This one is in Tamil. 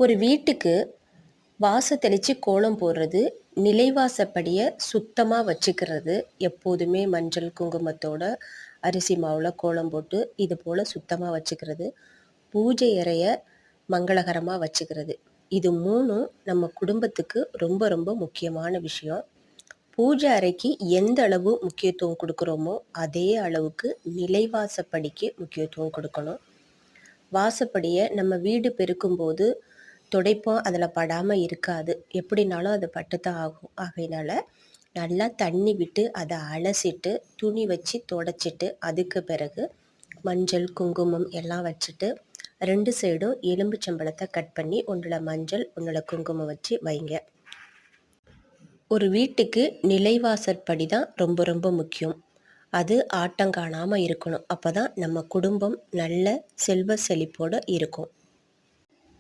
ஒரு வீட்டுக்கு வாச தெளிச்சு கோலம் போடுறது, நிலைவாசப்படிய சுத்தமா வச்சுக்கிறது, எப்போதுமே மஞ்சள், குங்குமத்தோட அரிசி மாவுல கோலம் போட்டு, இது போல சுத்தமா வச்சுக்கிறது, பூஜை அறைய மங்களகரமா வச்சுக்கிறது. இது 3ம் நம்ம குடும்பத்துக்கு ரொம்ப ரொம்ப முக்கியமான விஷயம். பூஜை அறைக்கு எந்த அளவு முக்கியத்துவம் குடுக்குறோமோ, அதே அளவுக்கு நிலைவாசப்படிக்கு முக்கியத்துவம் குடுக்கணும். வாசப்படிய நம்ம வீடு பெருக்கும்போது துடைப்பம் அதில் படாமல் இருக்காது. எப்படினாலும் அது பட்டுத்தான் ஆகும். ஆகையினால நல்லா தண்ணி விட்டு அதை அலசிட்டு துணி வச்சு தொடச்சிட்டு அதுக்கு பிறகு மஞ்சள் குங்குமம் எல்லாம் வச்சுட்டு 2 சைடும் எலும்புச்சம்பழத்தை கட் பண்ணி ஒன்றில் மஞ்சள் ஒன்றில் குங்குமம் வச்சு வைங்க. ஒரு வீட்டுக்கு நிலைவாசற்படி தான் ரொம்ப ரொம்ப முக்கியம். அது ஆட்டம் காணாமல் இருக்கணும். அப்போ தான் நம்ம குடும்பம் நல்ல செல்வ செழிப்போடு இருக்கும்.